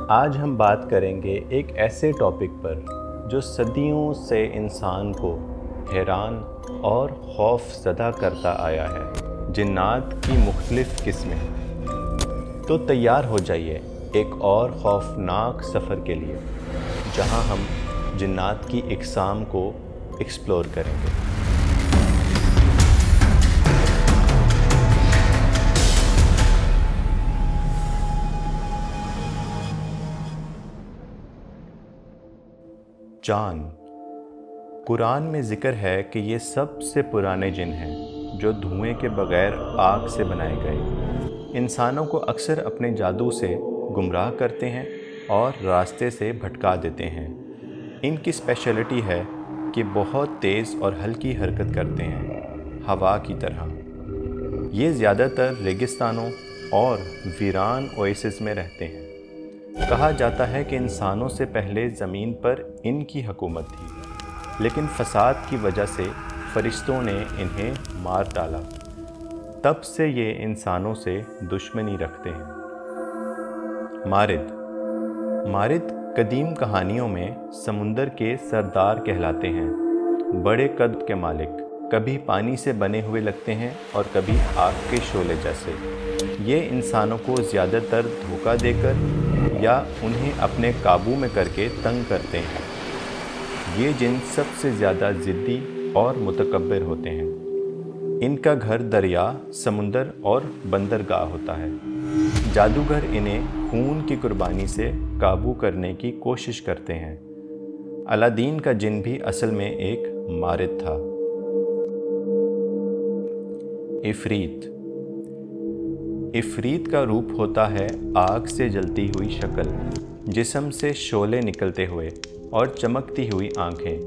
آج ہم بات کریں گے ایک ایسے ٹاپک پر جو صدیوں سے انسان کو حیران اور خوف زدہ کرتا آیا ہے، جنات کی مختلف قسمیں۔ تو تیار ہو جائیے ایک اور خوفناک سفر کے لیے، جہاں ہم جنات کی اقسام کو ایکسپلور کریں گے۔ جان۔ قرآن میں ذکر ہے کہ یہ سب سے پرانے جن ہیں جو دھوئیں کے بغیر آگ سے بنائے گئے۔ انسانوں کو اکثر اپنے جادو سے گمراہ کرتے ہیں اور راستے سے بھٹکا دیتے ہیں۔ ان کی اسپیشلٹی ہے کہ بہت تیز اور ہلکی حرکت کرتے ہیں، ہوا کی طرح۔ یہ زیادہ تر ریگستانوں اور ویران اویسس میں رہتے ہیں۔ کہا جاتا ہے کہ انسانوں سے پہلے زمین پر ان کی حکومت تھی، لیکن فساد کی وجہ سے فرشتوں نے انہیں مار ڈالا۔ تب سے یہ انسانوں سے دشمنی رکھتے ہیں۔ مارد قدیم کہانیوں میں سمندر کے سردار کہلاتے ہیں۔ بڑے قد کے مالک، کبھی پانی سے بنے ہوئے لگتے ہیں اور کبھی آگ کے شعلے جیسے۔ یہ انسانوں کو زیادہ تر دھوکہ دے کر یا انہیں اپنے قابو میں کر کے تنگ کرتے ہیں۔ یہ جن سب سے زیادہ ضدی اور متکبر ہوتے ہیں۔ ان کا گھر دریا، سمندر اور بندرگاہ ہوتا ہے۔ جادوگر انہیں خون کی قربانی سے قابو کرنے کی کوشش کرتے ہیں۔ الادین کا جن بھی اصل میں ایک مارد تھا۔ عفریت کا روپ ہوتا ہے آگ سے جلتی ہوئی شکل، جسم سے شعلے نکلتے ہوئے اور چمکتی ہوئی آنکھیں۔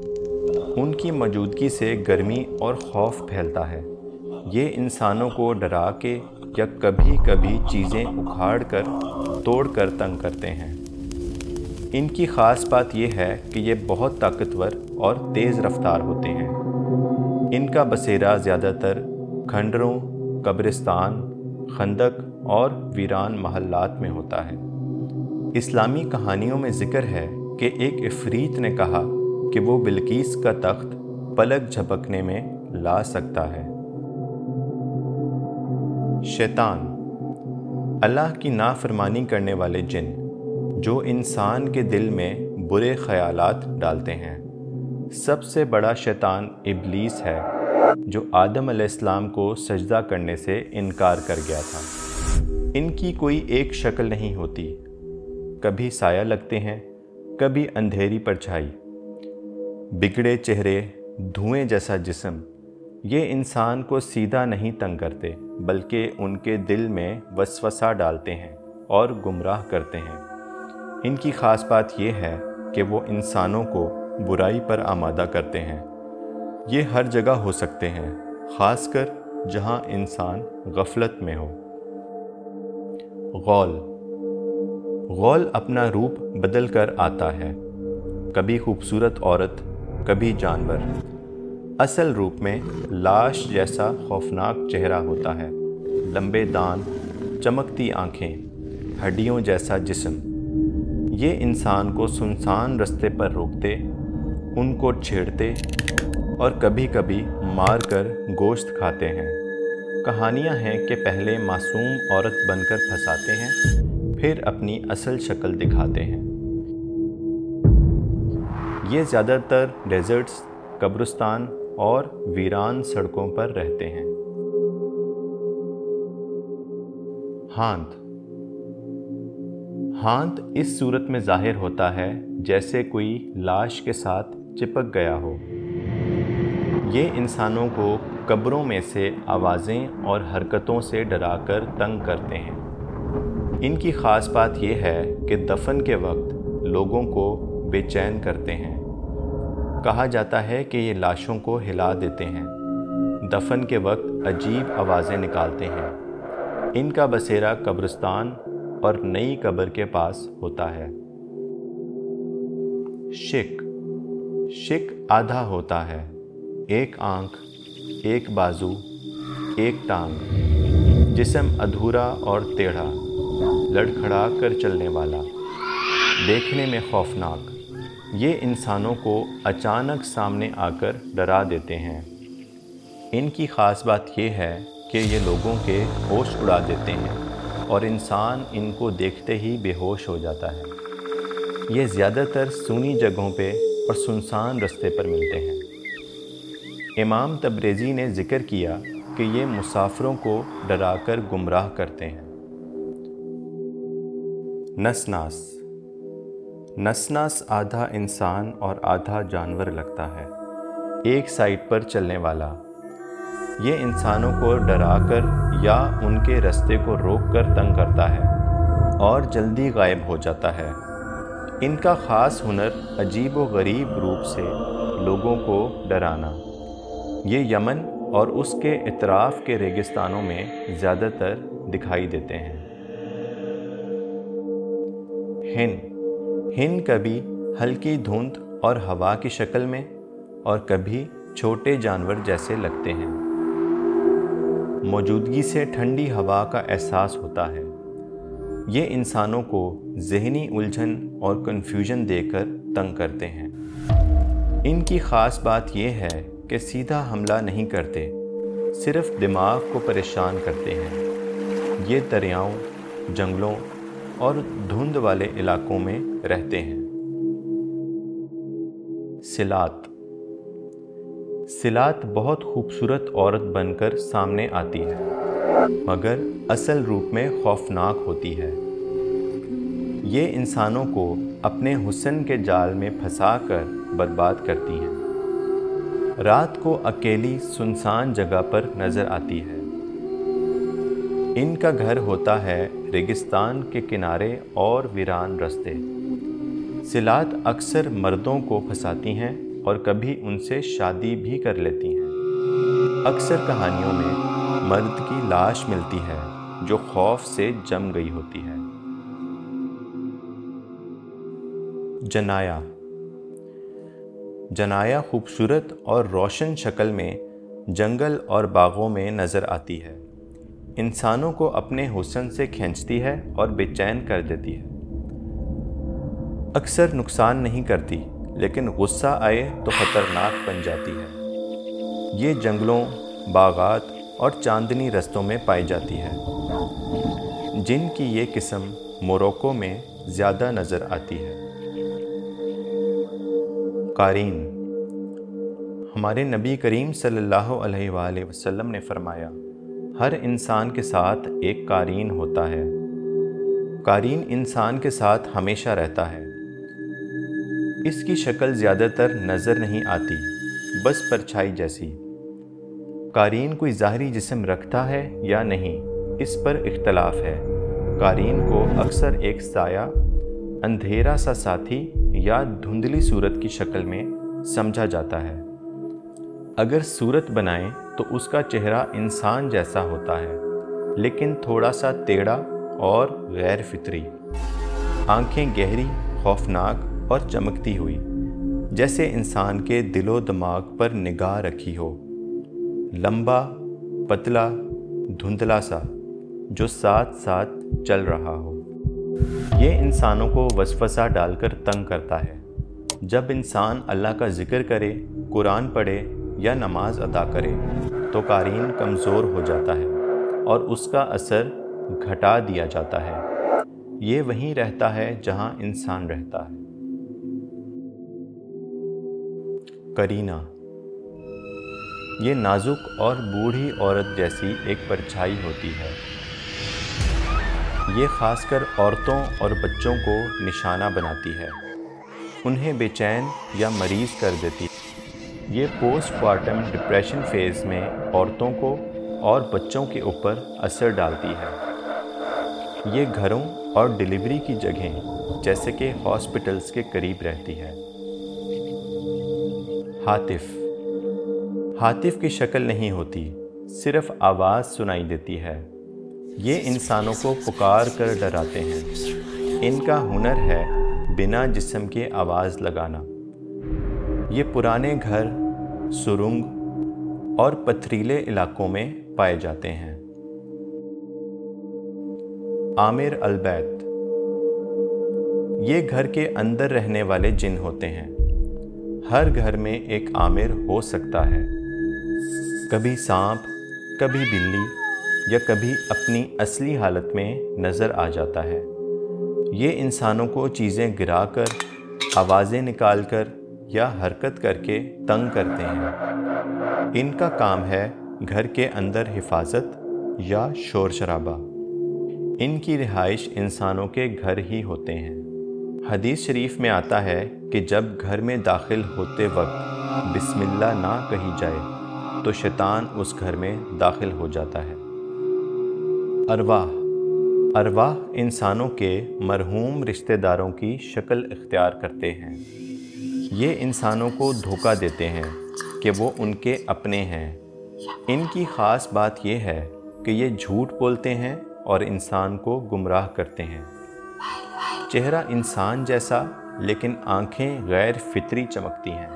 ان کی موجودگی سے گرمی اور خوف پھیلتا ہے۔ یہ انسانوں کو ڈرا کے یا کبھی کبھی چیزیں اکھاڑ کر توڑ کر تنگ کرتے ہیں۔ ان کی خاص بات یہ ہے کہ یہ بہت طاقتور اور تیز رفتار ہوتے ہیں۔ ان کا بسیرا زیادہ تر کھنڈروں، قبرستان، خندق اور ویران محلات میں ہوتا ہے۔ اسلامی کہانیوں میں ذکر ہے کہ ایک عفریت نے کہا کہ وہ بلقیس کا تخت پلک جھپکنے میں لا سکتا ہے۔ شیطان، اللہ کی نافرمانی کرنے والے جن، جو انسان کے دل میں برے خیالات ڈالتے ہیں۔ سب سے بڑا شیطان ابلیس ہے، جو آدم علیہ السلام کو سجدہ کرنے سے انکار کر گیا تھا۔ ان کی کوئی ایک شکل نہیں ہوتی، کبھی سایہ لگتے ہیں، کبھی اندھیری پرچھائی، بگڑے چہرے، دھوئیں جیسا جسم۔ یہ انسان کو سیدھا نہیں تنگ کرتے، بلکہ ان کے دل میں وسوسہ ڈالتے ہیں اور گمراہ کرتے ہیں۔ ان کی خاص بات یہ ہے کہ وہ انسانوں کو برائی پر آمادہ کرتے ہیں۔ یہ ہر جگہ ہو سکتے ہیں، خاص کر جہاں انسان غفلت میں ہو۔ غول اپنا روپ بدل کر آتا ہے، کبھی خوبصورت عورت، کبھی جانور۔ اصل روپ میں لاش جیسا خوفناک چہرہ ہوتا ہے، لمبے دانت، چمکتی آنکھیں، ہڈیوں جیسا جسم۔ یہ انسان کو سنسان رستے پر روکتے، ان کو چھیڑتے اور کبھی کبھی مار کر گوشت کھاتے ہیں۔ کہانیاں ہیں کہ پہلے معصوم عورت بن کر پھنساتے ہیں، پھر اپنی اصل شکل دکھاتے ہیں۔ یہ زیادہ تر ڈیزرٹس، قبرستان اور ویران سڑکوں پر رہتے ہیں۔ ہانت اس صورت میں ظاہر ہوتا ہے جیسے کوئی لاش کے ساتھ چپک گیا ہو۔ یہ انسانوں کو قبروں میں سے آوازیں اور حرکتوں سے ڈرا کر تنگ کرتے ہیں۔ ان کی خاص بات یہ ہے کہ دفن کے وقت لوگوں کو بے چین کرتے ہیں۔ کہا جاتا ہے کہ یہ لاشوں کو ہلا دیتے ہیں، دفن کے وقت عجیب آوازیں نکالتے ہیں۔ ان کا بسیرا قبرستان اور نئی قبر کے پاس ہوتا ہے۔ شک آدھا ہوتا ہے، ایک آنکھ، ایک بازو، ایک ٹانگ، جسم ادھورا اور ٹیڑھا، لڑکھڑا کر چلنے والا۔ دیکھنے میں خوفناک، یہ انسانوں کو اچانک سامنے آ کر ڈرا دیتے ہیں۔ ان کی خاص بات یہ ہے کہ یہ لوگوں کے ہوش اڑا دیتے ہیں اور انسان ان کو دیکھتے ہی بے ہوش ہو جاتا ہے۔ یہ زیادہ تر سونی جگہوں پہ اور سنسان رستے پر ملتے ہیں۔ امام تبریزی نے ذکر کیا کہ یہ مسافروں کو ڈرا کر گمراہ کرتے ہیں۔ نسناس، نسناس آدھا انسان اور آدھا جانور لگتا ہے، ایک سائٹ پر چلنے والا۔ یہ انسانوں کو ڈرا کر یا ان کے رستے کو روک کر تنگ کرتا ہے اور جلدی غائب ہو جاتا ہے۔ ان کا خاص ہنر عجیب و غریب روپ سے لوگوں کو ڈرانا۔ یہ یمن اور اس کے اطراف کے ریگستانوں میں زیادہ تر دکھائی دیتے ہیں۔ ہن کبھی ہلکی دھند اور ہوا کی شکل میں اور کبھی چھوٹے جانور جیسے لگتے ہیں۔ موجودگی سے ٹھنڈی ہوا کا احساس ہوتا ہے۔ یہ انسانوں کو ذہنی الجھن اور کنفیوژن دے کر تنگ کرتے ہیں۔ ان کی خاص بات یہ ہے کہ سیدھا حملہ نہیں کرتے، صرف دماغ کو پریشان کرتے ہیں۔ یہ دریاؤں، جنگلوں اور دھند والے علاقوں میں رہتے ہیں۔ سلات بہت خوبصورت عورت بن کر سامنے آتی ہے، مگر اصل روپ میں خوفناک ہوتی ہے۔ یہ انسانوں کو اپنے حسن کے جال میں پھنسا کر برباد کرتی ہیں۔ رات کو اکیلی سنسان جگہ پر نظر آتی ہے۔ ان کا گھر ہوتا ہے ریگستان کے کنارے اور ویران رستے۔ سلات اکثر مردوں کو پھنساتی ہیں اور کبھی ان سے شادی بھی کر لیتی ہیں۔ اکثر کہانیوں میں مرد کی لاش ملتی ہے جو خوف سے جم گئی ہوتی ہے۔ جنایا خوبصورت اور روشن شکل میں جنگل اور باغوں میں نظر آتی ہے۔ انسانوں کو اپنے حسن سے کھینچتی ہے اور بے چین کر دیتی ہے۔ اکثر نقصان نہیں کرتی، لیکن غصہ آئے تو خطرناک بن جاتی ہے۔ یہ جنگلوں، باغات اور چاندنی رستوں میں پائی جاتی ہے، جن کی یہ قسم موروکو میں زیادہ نظر آتی ہے۔ قارین، ہمارے نبی کریم صلی اللہ علیہ وآلہ وسلم نے فرمایا، ہر انسان کے ساتھ ایک قارین ہوتا ہے۔ قارین انسان کے ساتھ ہمیشہ رہتا ہے۔ اس کی شکل زیادہ تر نظر نہیں آتی، بس پرچھائی جیسی۔ قارین کوئی ظاہری جسم رکھتا ہے یا نہیں، اس پر اختلاف ہے۔ قارین کو اکثر ایک سایہ، اندھیرا سا ساتھی یا دھندلی صورت کی شکل میں سمجھا جاتا ہے۔ اگر صورت بنائیں تو اس کا چہرہ انسان جیسا ہوتا ہے، لیکن تھوڑا سا ٹیڑھا اور غیر فطری۔ آنکھیں گہری، خوفناک اور چمکتی ہوئی، جیسے انسان کے دل و دماغ پر نگاہ رکھی ہو۔ لمبا، پتلا، دھندلا سا، جو ساتھ ساتھ چل رہا ہو۔ یہ انسانوں کو وسوسہ ڈال کر تنگ کرتا ہے۔ جب انسان اللہ کا ذکر کرے، قرآن پڑھے یا نماز ادا کرے تو قارین کمزور ہو جاتا ہے اور اس کا اثر گھٹا دیا جاتا ہے۔ یہ وہیں رہتا ہے جہاں انسان رہتا ہے۔ کرینہ، یہ نازک اور بوڑھی عورت جیسی ایک پرچھائی ہوتی ہے۔ یہ خاص کر عورتوں اور بچوں کو نشانہ بناتی ہے، انہیں بے چین یا مریض کر دیتی ہے۔ یہ پوسٹ پارٹم ڈپریشن فیز میں عورتوں کو اور بچوں کے اوپر اثر ڈالتی ہے۔ یہ گھروں اور ڈلیوری کی جگہیں جیسے کہ ہاسپٹلز کے قریب رہتی ہے۔ ہاتف کی شکل نہیں ہوتی، صرف آواز سنائی دیتی ہے۔ یہ انسانوں کو پکار کر ڈراتے ہیں۔ ان کا ہنر ہے بنا جسم کے آواز لگانا۔ یہ پرانے گھر، سرنگ اور پتھریلے علاقوں میں پائے جاتے ہیں۔ عامر البیت، ये घर के अंदर रहने वाले जिन होते हैं। हर घर में एक आमिर हो सकता है, कभी सांप, कभी बिल्ली या कभी अपनी असली हालत में नज़र आ जाता है। ये इंसानों को चीज़ें गिराकर, आवाज़ें निकालकर या हरकत करके तंग करते हैं। इनका काम है घर के अंदर हिफाजत या शोर शराबा। इनकी रिहाइश इंसानों के घर ही होते हैं। हदीस शरीफ में आता है कि जब घर में दाखिल होते वक्त बिस्मिल्लाह ना कही जाए तो शैतान उस घर में दाखिल हो जाता है। अरवाह इंसानों के मरहूम रिश्तेदारों की शक्ल इख्तियार करते हैं। ये इंसानों को धोखा देते हैं कि वो उनके अपने हैं। इनकी ख़ास बात यह है कि ये झूठ बोलते हैं और इंसान को गुमराह करते हैं। चेहरा इंसान जैसा लेकिन आंखें गैर फितरी चमकती हैं।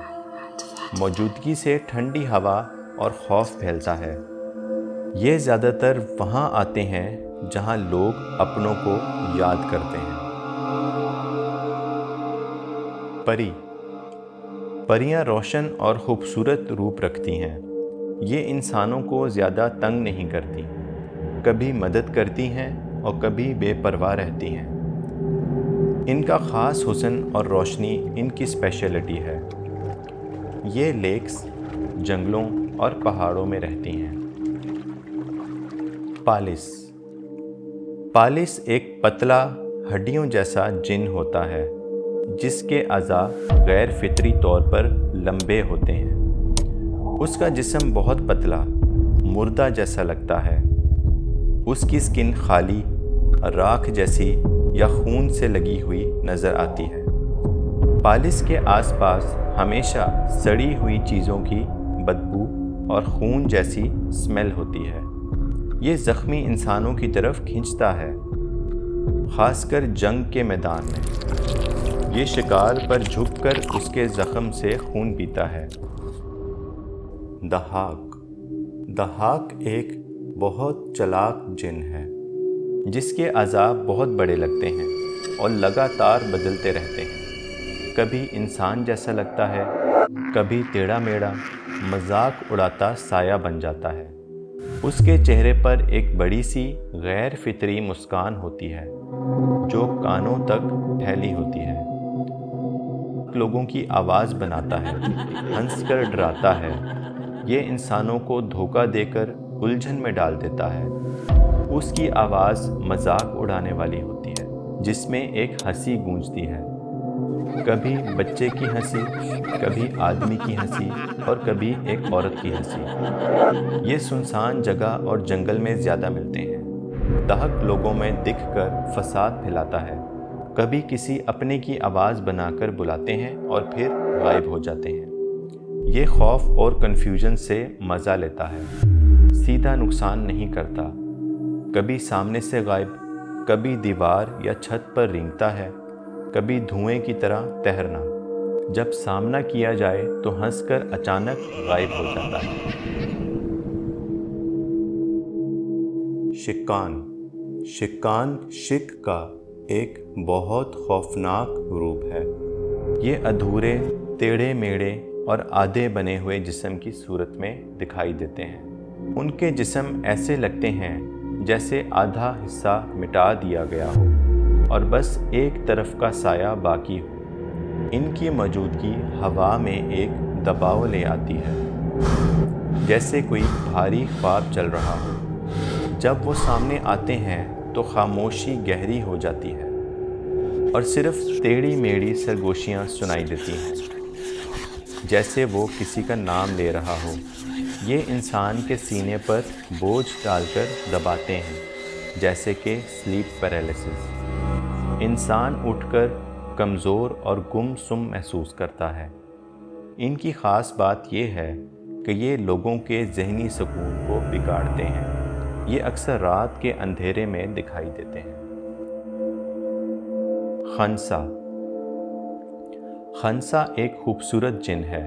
मौजूदगी से ठंडी हवा और खौफ फैलता है। ये ज़्यादातर वहाँ आते हैं जहाँ लोग अपनों को याद करते हैं। परियां रोशन और ख़ूबसूरत रूप रखती हैं। ये इंसानों को ज़्यादा तंग नहीं करती, कभी मदद करती हैं और कभी बेपरवाह रहती हैं। इनका ख़ास हुस्न और रोशनी इनकी स्पेशलिटी है। ये लेक्स, जंगलों और पहाड़ों में रहती हैं। पालिस एक पतला हड्डियों जैसा जिन होता है जिसके अज़ा गैर फितरी तौर पर लंबे होते हैं। उसका जिस्म बहुत पतला, मुर्दा जैसा लगता है। उसकी स्किन खाली, राख जैसी या खून से लगी हुई नज़र आती है। पालिस के आसपास हमेशा सड़ी हुई चीज़ों की बदबू और खून जैसी स्मेल होती है। ये ज़ख्मी इंसानों की तरफ खींचता है, ख़ासकर जंग के मैदान में। ये शिकार पर झुककर उसके ज़ख्म से खून पीता है। दहाक एक बहुत चालाक जिन है जिसके अज़ा बहुत बड़े लगते हैं और लगातार बदलते रहते हैं। कभी इंसान जैसा लगता है, कभी टेढ़ा मेढ़ा, मजाक उड़ाता साया बन जाता है। उसके चेहरे पर एक बड़ी सी गैर फितरी मुस्कान होती है जो कानों तक फैली होती है। लोगों की आवाज़ बनाता है, हंसकर डराता है। ये इंसानों को धोखा देकर उलझन में डाल देता है। उसकी आवाज़ मजाक उड़ाने वाली होती है जिसमें एक हंसी गूंजती है, कभी बच्चे की हंसी, कभी आदमी की हंसी और कभी एक औरत की हंसी। ये सुनसान जगह और जंगल में ज़्यादा मिलते हैं। दहक लोगों में दिखकर फसाद फैलाता है, कभी किसी अपने की आवाज़ बनाकर बुलाते हैं और फिर गायब हो जाते हैं। ये खौफ और कन्फ्यूजन से मज़ा लेता है, सीधा नुकसान नहीं करता। कभी सामने से गायब, कभी दीवार या छत पर रेंगता है, कभी धुएं की तरह तैरना। जब सामना किया जाए तो हंसकर अचानक गायब हो जाता है। शिक्कान शिक का एक बहुत खौफनाक रूप है। ये अधूरे, टेढ़े मेढ़े और आधे बने हुए जिस्म की सूरत में दिखाई देते हैं। उनके जिस्म ऐसे लगते हैं जैसे आधा हिस्सा मिटा दिया गया हो और बस एक तरफ का साया बाकी हो। इनकी मौजूदगी हवा में एक दबाव ले आती है, जैसे कोई भारी ख्वाब चल रहा हो। जब वो सामने आते हैं तो खामोशी गहरी हो जाती है और सिर्फ टेढ़ी मेढ़ी सरगोशियाँ सुनाई देती हैं, जैसे वो किसी का नाम ले रहा हो। ये इंसान के सीने पर बोझ डालकर दबाते हैं, जैसे कि स्लीप पैरालिसिस। इंसान उठकर कमज़ोर और गुमसुम महसूस करता है। इनकी ख़ास बात यह है कि ये लोगों के ज़हनी सुकून को बिगाड़ते हैं। ये अक्सर रात के अंधेरे में दिखाई देते हैं। खंसा एक खूबसूरत जिन है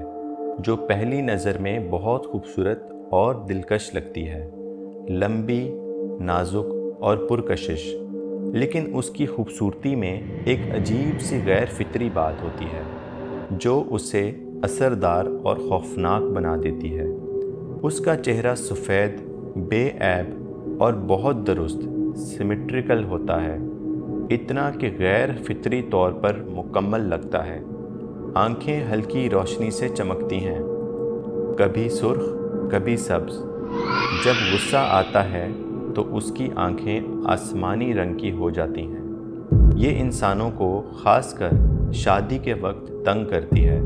जो पहली नज़र में बहुत खूबसूरत और दिलकश लगती है। लंबी, नाजुक और पुरकशिश। लेकिन उसकी खूबसूरती में एक अजीब सी गैर फितरी बात होती है जो उसे असरदार और खौफनाक बना देती है। उसका चेहरा सफ़ेद, बेऐब और बहुत दुरुस्त सिमेट्रिकल होता है, इतना कि गैर फितरी तौर पर मुकम्मल लगता है। आंखें हल्की रोशनी से चमकती हैं, कभी सुर्ख कभी सब्ज़। जब गुस्सा आता है तो उसकी आंखें आसमानी रंग की हो जाती हैं। ये इंसानों को ख़ासकर शादी के वक्त तंग करती है।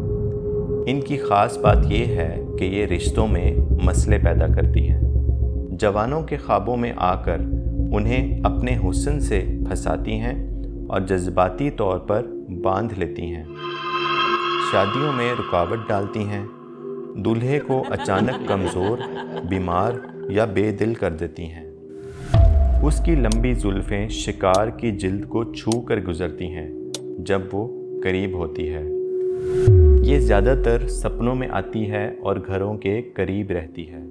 इनकी ख़ास बात यह है कि ये रिश्तों में मसले पैदा करती हैं। जवानों के ख्वाबों में आकर उन्हें अपने हुस्न से फंसाती हैं और जज्बाती तौर पर बांध लेती हैं। शादियों में रुकावट डालती हैं, दूल्हे को अचानक कमज़ोर, बीमार या बेदिल कर देती हैं। उसकी लंबी जुल्फ़ें शिकार की जिल्द को छू कर गुज़रती हैं जब वो करीब होती है। ये ज़्यादातर सपनों में आती है और घरों के करीब रहती है।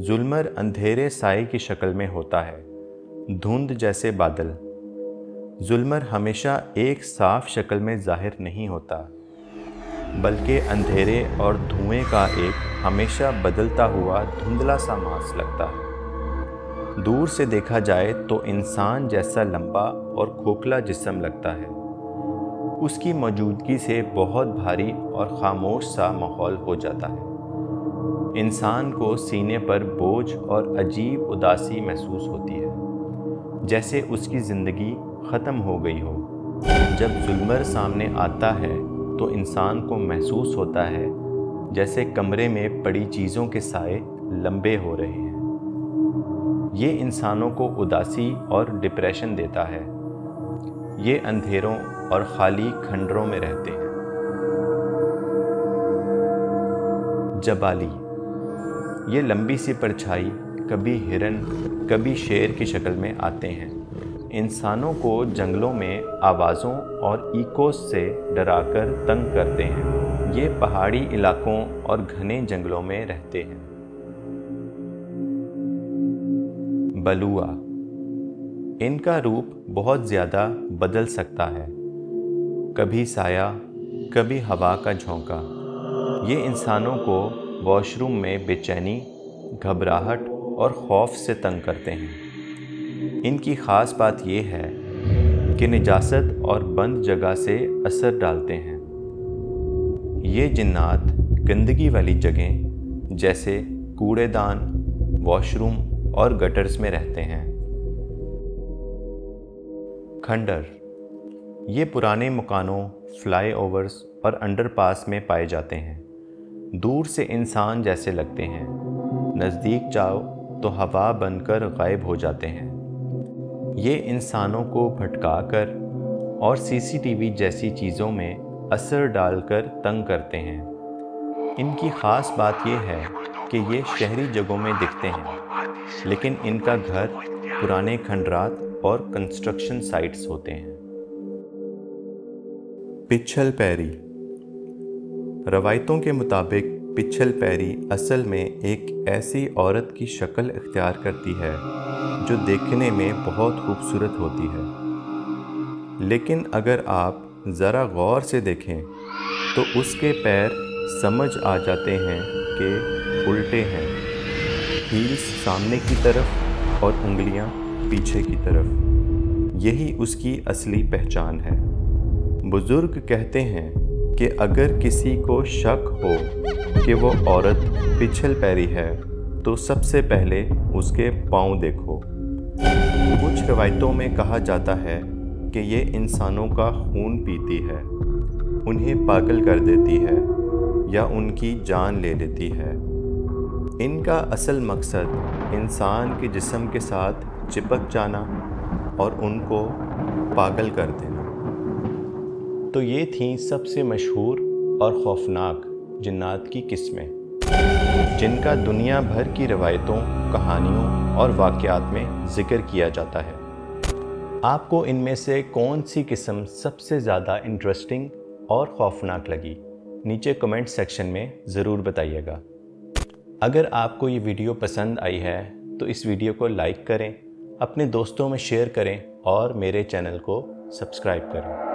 जुल्मर अंधेरे साए की शक्ल में होता है, धुंध जैसे बादल। जुल्मर हमेशा एक साफ शक्ल में ज़ाहिर नहीं होता, बल्कि अंधेरे और धुएं का एक हमेशा बदलता हुआ धुंधला सा मास लगता है। दूर से देखा जाए तो इंसान जैसा लंबा और खोखला जिस्म लगता है। उसकी मौजूदगी से बहुत भारी और खामोश सा माहौल हो जाता है। इंसान को सीने पर बोझ और अजीब उदासी महसूस होती है, जैसे उसकी ज़िंदगी ख़त्म हो गई हो। जब जुल्मर सामने आता है तो इंसान को महसूस होता है जैसे कमरे में पड़ी चीज़ों के साए लंबे हो रहे हैं। ये इंसानों को उदासी और डिप्रेशन देता है। ये अंधेरों और खाली खंडरों में रहते हैं। जबाली, ये लंबी सी परछाई कभी हिरन कभी शेर की शक्ल में आते हैं। इंसानों को जंगलों में आवाज़ों और इकोस से डराकर तंग करते हैं। ये पहाड़ी इलाकों और घने जंगलों में रहते हैं। बलुआ, इनका रूप बहुत ज़्यादा बदल सकता है, कभी साया कभी हवा का झोंका। ये इंसानों को वॉशरूम में बेचैनी, घबराहट और खौफ से तंग करते हैं। इनकी ख़ास बात यह है कि निजासत और बंद जगह से असर डालते हैं। ये जिन्नात गंदगी वाली जगह जैसे कूड़ेदान, वॉशरूम और गटर्स में रहते हैं। खंडर, ये पुराने मकानों, फ्लाईओवर्स और अंडरपास में पाए जाते हैं। दूर से इंसान जैसे लगते हैं, नज़दीक जाओ तो हवा बनकर गायब हो जाते हैं। ये इंसानों को भटकाकर और सीसीटीवी जैसी चीज़ों में असर डालकर तंग करते हैं। इनकी ख़ास बात यह है कि ये शहरी जगहों में दिखते हैं, लेकिन इनका घर पुराने खंडरात और कंस्ट्रक्शन साइट्स होते हैं। पिछल पैरी, रवायतों के मुताबिक पिछल पैरी असल में एक ऐसी औरत की शक्ल इख्तियार करती है जो देखने में बहुत खूबसूरत होती है, लेकिन अगर आप ज़रा गौर से देखें तो उसके पैर समझ आ जाते हैं कि उल्टे हैं, हील्स सामने की तरफ और उंगलियां पीछे की तरफ। यही उसकी असली पहचान है। बुज़ुर्ग कहते हैं कि अगर किसी को शक हो कि वो औरत पिछल पैरी है तो सबसे पहले उसके पाँव देखो। कुछ रवायतों में कहा जाता है कि ये इंसानों का खून पीती है, उन्हें पागल कर देती है या उनकी जान ले लेती है। इनका असल मकसद इंसान के जिस्म के साथ चिपक जाना और उनको पागल कर देना। तो ये थीं सबसे मशहूर और खौफनाक जिन्नात की किस्में, जिनका दुनिया भर की रवायतों, कहानियों और वाक़यात में ज़िक्र किया जाता है। आपको इनमें से कौन सी किस्म सबसे ज़्यादा इंटरेस्टिंग और खौफनाक लगी? नीचे कमेंट सेक्शन में ज़रूर बताइएगा। اگر آپ کو یہ ویڈیو پسند آئی ہے تو اس ویڈیو کو لائک کریں، اپنے دوستوں میں شیئر کریں اور میرے چینل کو سبسکرائب کریں۔